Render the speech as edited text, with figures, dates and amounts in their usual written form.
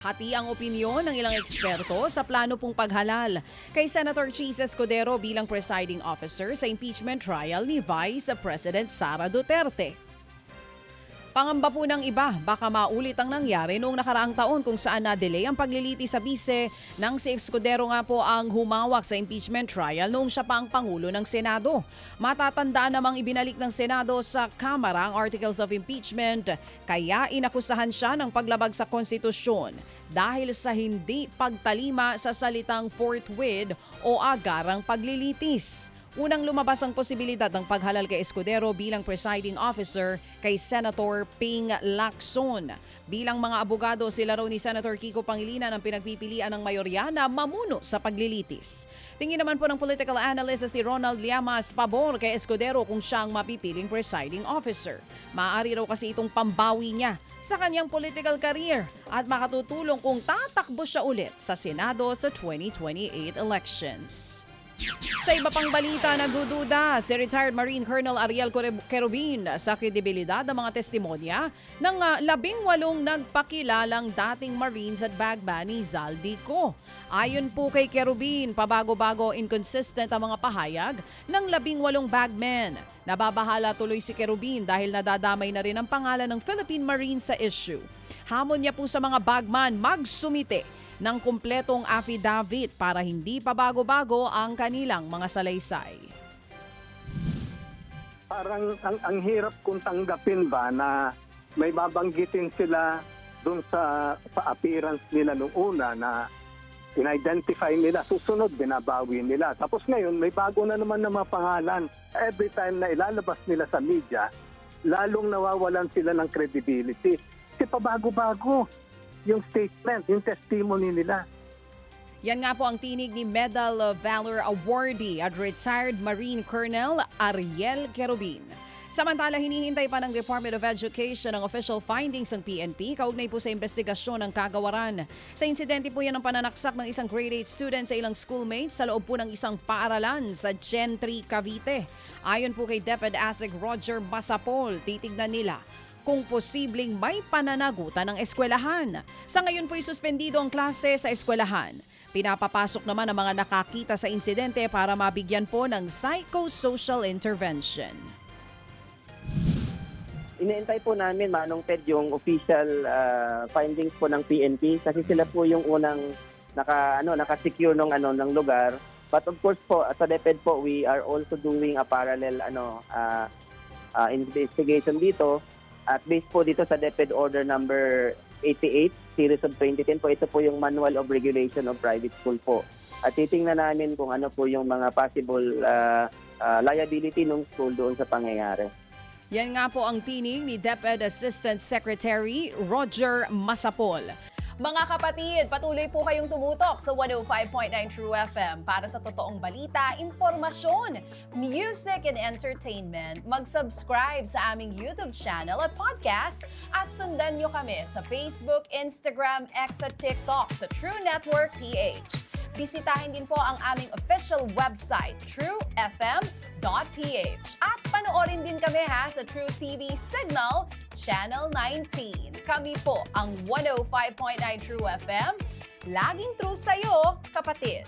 Hati ang opinyon ng ilang eksperto sa plano pong paghalal kay Senator Cheese Escudero bilang presiding officer sa impeachment trial ni Vice President Sara Duterte. Pangamba po ng iba, baka maulit ang nangyari noong nakaraang taon kung saan na-delay ang pagliliti sa bise nang si Escudero nga po ang humawak sa impeachment trial noong siya pa ang Pangulo ng Senado. Matatandaan namang ibinalik ng Senado sa Kamara ang Articles of Impeachment kaya inakusahan siya ng paglabag sa konstitusyon dahil sa hindi pagtalima sa salitang forthwith o agarang paglilitis. Unang lumabas ang posibilidad ng paghalal kay Escudero bilang presiding officer kay Senator Ping Lacson. Bilang mga abogado, sila raw ni Senator Kiko Pangilinan ang pinagpipilian ng mayorya na mamuno sa paglilitis. Tingin naman po ng political analyst si Ronald Llamas pabor kay Escudero kung siya ang mapipiling presiding officer. Maaari raw kasi itong pambawi niya sa kanyang political career at makatutulong kung tatakbo siya ulit sa Senado sa 2028 elections. Sa iba pang balita, nagdududa si retired Marine Colonel Ariel Querubin sa kredibilidad ng mga testimonya ng 18 nagpakilalang dating Marines at bagman ni Zaldico. Ayon po kay Querubin, pabago-bago inconsistent ang mga pahayag ng 18 bagmen. Nababahala tuloy si Querubin dahil nadadamay na rin ang pangalan ng Philippine Marines sa issue. Hamon niya po sa mga bagman magsumite ng kumpletong affidavit para hindi pabago-bago ang kanilang mga salaysay. Parang ang hirap kung tanggapin ba na may babanggitin sila dun sa appearance nila noong una na in-identify nila, susunod binabawi nila. Tapos ngayon may bago na naman na mga pangalan. Every time na ilalabas nila sa media, lalong nawawalan sila ng credibility. Kasi pabago-bago yung statement, yung testimony nila. Yan nga po ang tinig ni Medal of Valor awardee at retired Marine Colonel Ariel Querubin. Samantala, hinihintay pa ng Department of Education ang official findings ng PNP kaugnay po sa investigasyon ng kagawaran. Sa insidente po yan ng pananaksak ng isang grade 8 student sa ilang schoolmates sa loob po ng isang paaralan sa Gentry, Cavite. Ayon po kay DepEd ASIC Roger Masapol, titignan nila kung posibleng may pananagutan ng eskwelahan. Sa ngayon po'y suspendido ang klase sa eskwelahan. Pinapapasok naman ang mga nakakita sa insidente para mabigyan po ng psychosocial intervention. Iniintay po namin, Manong Ted, yung official findings po ng PNP kasi sila po yung unang naka-secure ng lugar. But of course po, sa DepEd po, we are also doing a parallel investigation dito. At based po dito sa DepEd Order number 88, Series of 2010 po, ito po yung Manual of Regulation of Private School po. At titingnan namin kung ano po yung mga possible liability ng school doon sa pangyayari. Yan nga po ang tinig ni DepEd Assistant Secretary Roger Masapol. Mga kapatid, patuloy po kayong tumutok sa 105.9 True FM para sa totoong balita, impormasyon, music and entertainment. Mag-subscribe sa aming YouTube channel at podcast at sundan nyo kami sa Facebook, Instagram, X at TikTok sa True Network PH. Bisitahin din po ang aming official website, truefm.ph. At panoorin din kami sa True TV Signal, Channel 19. Kami po ang 105.9 True FM. Laging true sa'yo, kapatid.